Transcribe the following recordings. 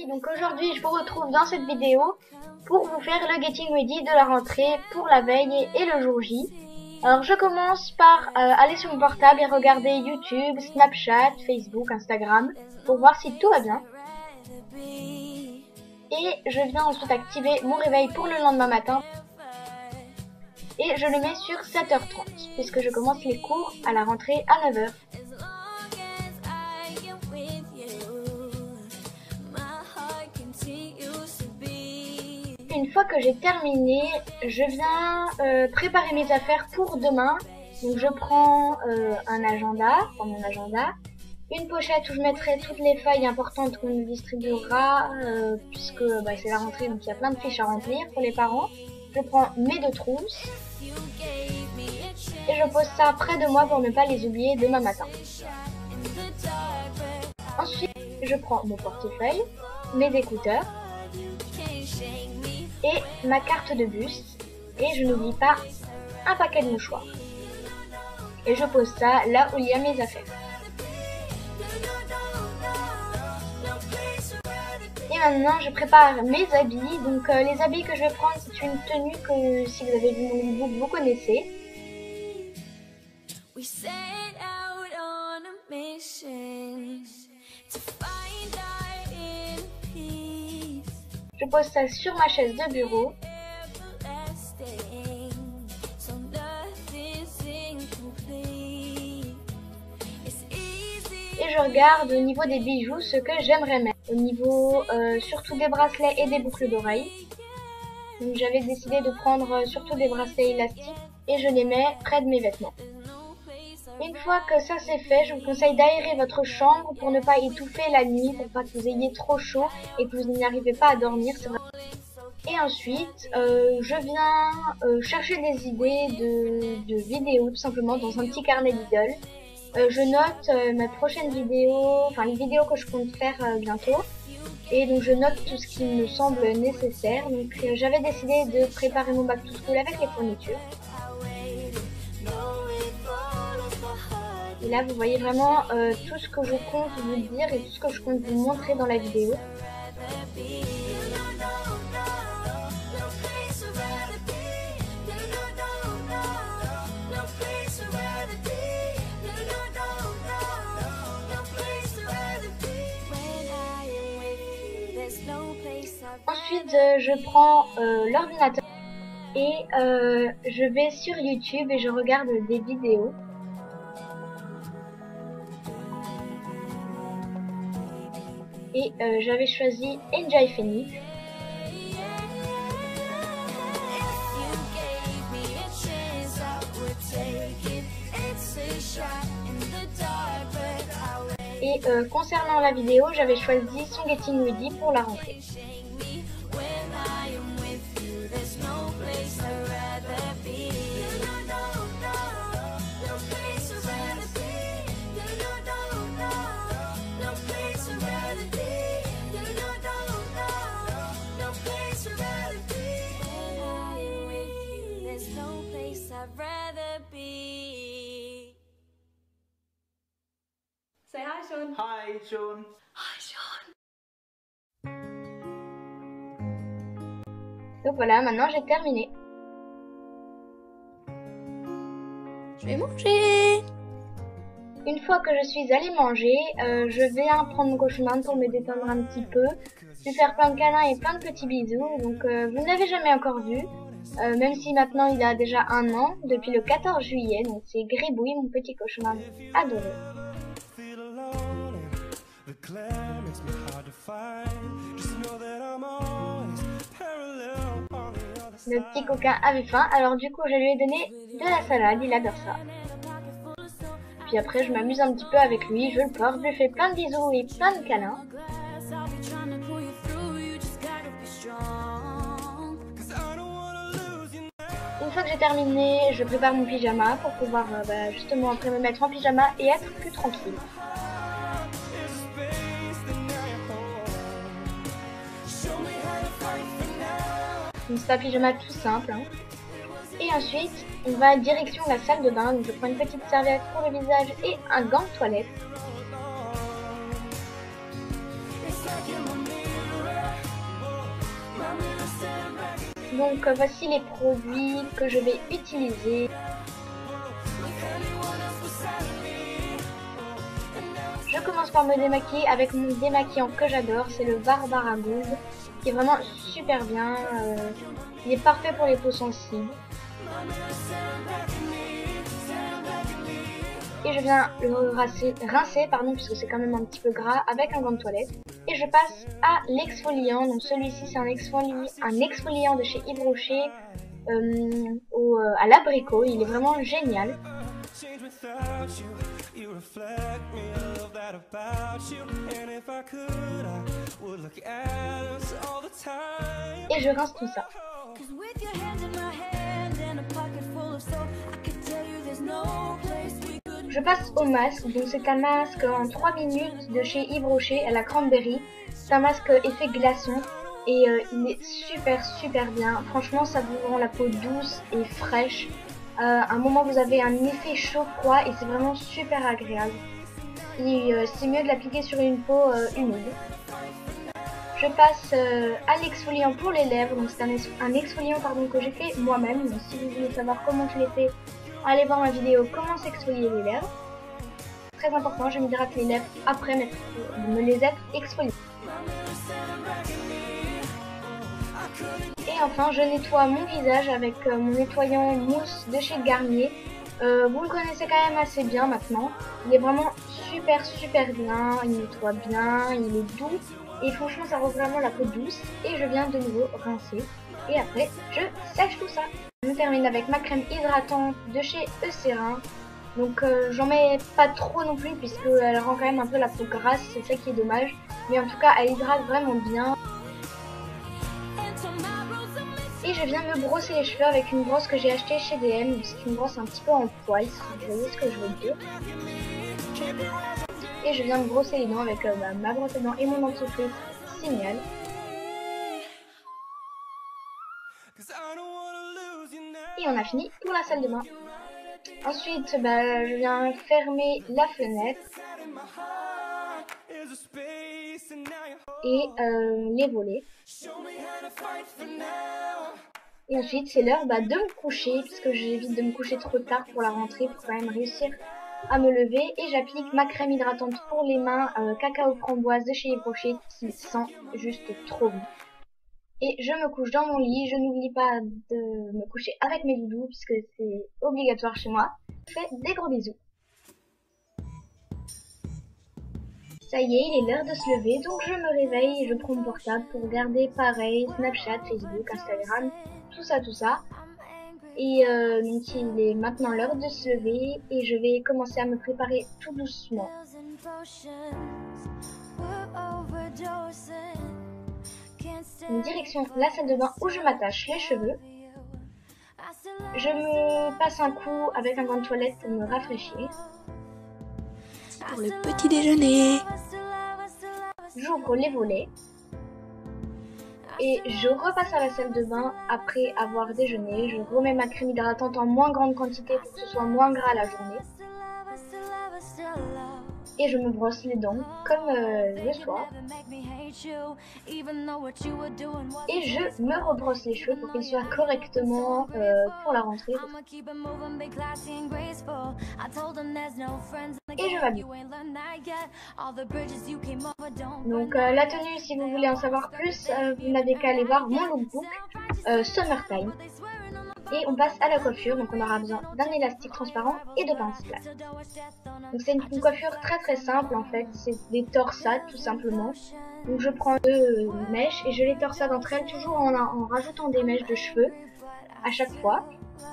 Donc aujourd'hui je vous retrouve dans cette vidéo pour vous faire le Getting Ready de la rentrée pour la veille et le jour J. Alors je commence par aller sur mon portable et regarder YouTube, Snapchat, Facebook, Instagram pour voir si tout va bien. Et je viens ensuite activer mon réveil pour le lendemain matin. Et je le mets sur 7h30 puisque je commence les cours à la rentrée à 9h. Une fois que j'ai terminé, je viens préparer mes affaires pour demain. Donc je prends un agenda, mon agenda, une pochette où je mettrai toutes les feuilles importantes qu'on nous distribuera, puisque c'est la rentrée, donc il y a plein de fiches à remplir pour les parents. Je prends mes 2 trousses et je pose ça près de moi pour ne pas les oublier demain matin. Ensuite, je prends mon portefeuille, mes écouteurs et ma carte de bus, et je n'oublie pas un paquet de mouchoirs. Et je pose ça là où il y a mes affaires. Et maintenant je prépare mes habits. Donc les habits que je vais prendre, c'est une tenue que si vous avez vu mon lookbook vous connaissez. Je pose ça sur ma chaise de bureau. Et je regarde au niveau des bijoux ce que j'aimerais mettre. Au niveau surtout des bracelets et des boucles d'oreilles. Donc j'avais décidé de prendre surtout des bracelets élastiques et je les mets près de mes vêtements. Une fois que ça c'est fait, je vous conseille d'aérer votre chambre pour ne pas étouffer la nuit, pour pas que vous ayez trop chaud et que vous n'y arrivez pas à dormir. Et ensuite, je viens chercher des idées de vidéos tout simplement dans un petit carnet Lidl. Je note mes prochaines vidéos, enfin les vidéos que je compte faire bientôt. Et donc je note tout ce qui me semble nécessaire. Donc j'avais décidé de préparer mon back to school avec les fournitures. Et là vous voyez vraiment tout ce que je compte vous dire et tout ce que je compte vous montrer dans la vidéo. Ensuite je prends l'ordinateur et je vais sur YouTube et je regarde des vidéos. Et j'avais choisi Enjoy Phoenix. Et concernant la vidéo, j'avais choisi son Getting Ready pour la rentrée. Say hi, Sean. Hi, Sean. Hi, Sean. Donc voilà, maintenant j'ai terminé. Je vais manger. Une fois que je suis allée manger, je viens prendre mon cochonane pour me détendre un petit peu, lui faire plein de câlins et plein de petits bisous. Donc vous ne l'avez jamais encore vu, même si maintenant il a déjà 1 an, depuis le 14 juillet. Donc c'est Gribouille, mon petit cochonane adoré. Le petit coquin avait faim, alors du coup je lui ai donné de la salade, il adore ça. Puis après je m'amuse un petit peu avec lui, je le porte, je lui fais plein de bisous et plein de câlins. Une fois que j'ai terminé, je prépare mon pyjama pour pouvoir justement après me mettre en pyjama et être plus tranquille. Donc c'est un pyjama tout simple. Hein. Et ensuite, on va direction la salle de bain. Donc je prends une petite serviette pour le visage et un gant de toilette. Donc voici les produits que je vais utiliser. Je commence par me démaquiller avec mon démaquillant que j'adore, c'est le Barbara Gold, qui est vraiment super bien, il est parfait pour les peaux sensibles. Et je viens le rincer, puisque c'est quand même un petit peu gras, avec un gant de toilette. Et je passe à l'exfoliant, donc celui-ci c'est un exfoliant de chez Yves Rocher à l'abricot, il est vraiment génial. Et je rince tout ça. Je passe au masque, donc c'est un masque en 3 minutes de chez Yves Rocher à la cranberry. C'est un masque effet glaçon et il est super bien. Franchement ça vous rend la peau douce et fraîche. À un moment vous avez un effet chaud-froid et c'est vraiment super agréable. Et c'est mieux de l'appliquer sur une peau humide. Je passe à l'exfoliant pour les lèvres, donc c'est un exfoliant que j'ai fait moi-même. Donc si vous voulez savoir comment je l'ai fait, allez voir ma vidéo comment s'exfolier les lèvres. Très important, je m'hydrate les lèvres après me les être exfoliées. Et enfin, je nettoie mon visage avec mon nettoyant mousse de chez Garnier. Vous le connaissez quand même assez bien maintenant. Il est vraiment super bien, il nettoie bien, il est doux. Et franchement, ça rend vraiment la peau douce. Et je viens de nouveau rincer. Et après, je sèche tout ça. Je termine avec ma crème hydratante de chez Eucerin. Donc j'en mets pas trop non plus puisqu'elle rend quand même un peu la peau grasse, c'est ça qui est dommage. Mais en tout cas, elle hydrate vraiment bien. Et je viens me brosser les cheveux avec une brosse que j'ai achetée chez DM. C'est une brosse un petit peu en poil, si vous voyez ce que je veux dire. Et je viens me brosser les dents avec ma brosse à dents et mon dentifrice Signal. Et on a fini pour la salle de bain. Ensuite, je viens fermer la fenêtre et les volets. Et ensuite, c'est l'heure de me coucher, puisque j'évite de me coucher trop tard pour la rentrée, pour quand même réussir à me lever. Et j'applique ma crème hydratante pour les mains, cacao framboise de chez Yves Rocher, qui sent juste trop bon. Et je me couche dans mon lit, je n'oublie pas de me coucher avec mes doudous, puisque c'est obligatoire chez moi. Je fais des gros bisous. Ça y est, il est l'heure de se lever, donc je me réveille et je prends mon portable pour regarder pareil, Snapchat, Facebook, Instagram, tout ça. Et donc il est maintenant l'heure de se lever et je vais commencer à me préparer tout doucement. Une direction la salle de bain où je m'attache les cheveux. Je me passe un coup avec un gant de toilette pour me rafraîchir. Pour le petit déjeuner. J'ouvre les volets. Et je repasse à la salle de bain après avoir déjeuné. Je remets ma crème hydratante en moins grande quantité pour que ce soit moins gras la journée. Et je me brosse les dents comme le soir. Et je me rebrosse les cheveux pour qu'ils soient correctement pour la rentrée. Et je m'habille. Donc la tenue, si vous voulez en savoir plus, vous n'avez qu'à aller voir mon lookbook Summertime. Et on passe à la coiffure, donc on aura besoin d'un élastique transparent et de pince plate. Donc c'est une coiffure très simple en fait, c'est des torsades tout simplement. Donc je prends deux mèches et je les torsade entre elles, toujours en rajoutant des mèches de cheveux à chaque fois.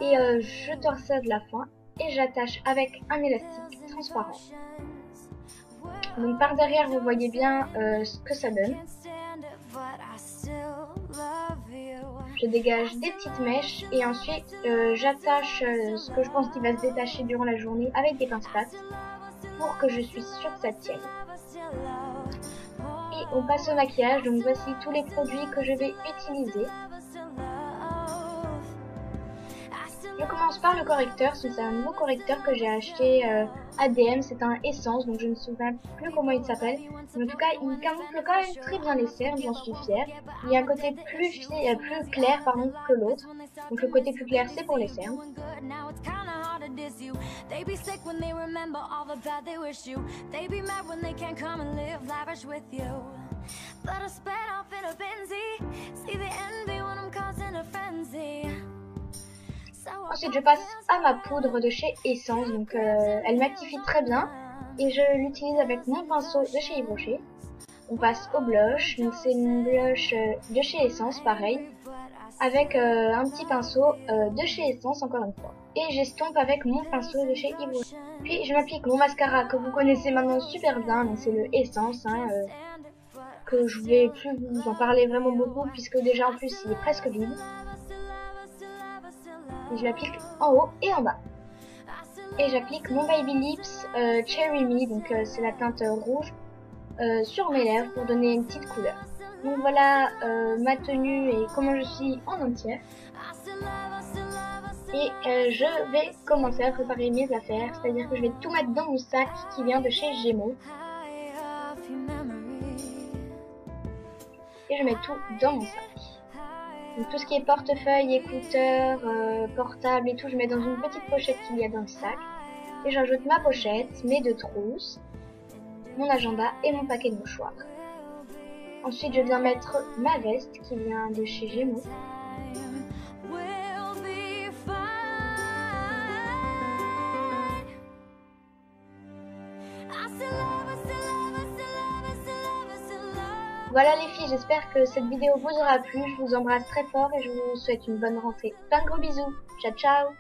Et je torsade la fin et j'attache avec un élastique transparent. Donc par derrière vous voyez bien ce que ça donne. Je dégage des petites mèches et ensuite j'attache ce que je pense qu'il va se détacher durant la journée avec des pinces plates pour que je suis sûre que ça tienne. Et on passe au maquillage, donc voici tous les produits que je vais utiliser. commence par le correcteur. C'est un nouveau correcteur que j'ai acheté à DM. C'est un Essence, donc je ne me souviens plus comment il s'appelle. Mais en tout cas, il camoufle quand même très bien les cernes, j'en suis fière. Il y a un côté plus clair que l'autre. Donc le côté plus clair, c'est pour les cernes. Ensuite, je passe à ma poudre de chez Essence, donc elle m'actifie très bien et je l'utilise avec mon pinceau de chez Yves Rocher. On passe au blush, donc c'est une blush de chez Essence, pareil, avec un petit pinceau de chez Essence encore une fois. Et j'estompe avec mon pinceau de chez Yves Rocher. Puis je m'applique mon mascara que vous connaissez maintenant super bien, donc c'est le Essence, que je vais plus vous en parler vraiment beaucoup puisque déjà en plus il est presque vide. Et je l'applique en haut et en bas. Et j'applique mon Baby Lips Cherry Me, donc c'est la teinte rouge, sur mes lèvres pour donner une petite couleur. Donc voilà ma tenue et comment je suis en entière. Et je vais commencer à préparer mes affaires, c'est-à-dire que je vais tout mettre dans mon sac qui vient de chez Gémeaux. Et je mets tout dans mon sac. Donc tout ce qui est portefeuille, écouteurs, portable et tout, je mets dans une petite pochette qu'il y a dans le sac. Et j'ajoute ma pochette, mes 2 trousses, mon agenda et mon paquet de mouchoirs. Ensuite, je viens mettre ma veste qui vient de chez Gémeaux. Voilà les filles, j'espère que cette vidéo vous aura plu. Je vous embrasse très fort et je vous souhaite une bonne rentrée. Plein de gros bisous. Ciao ciao.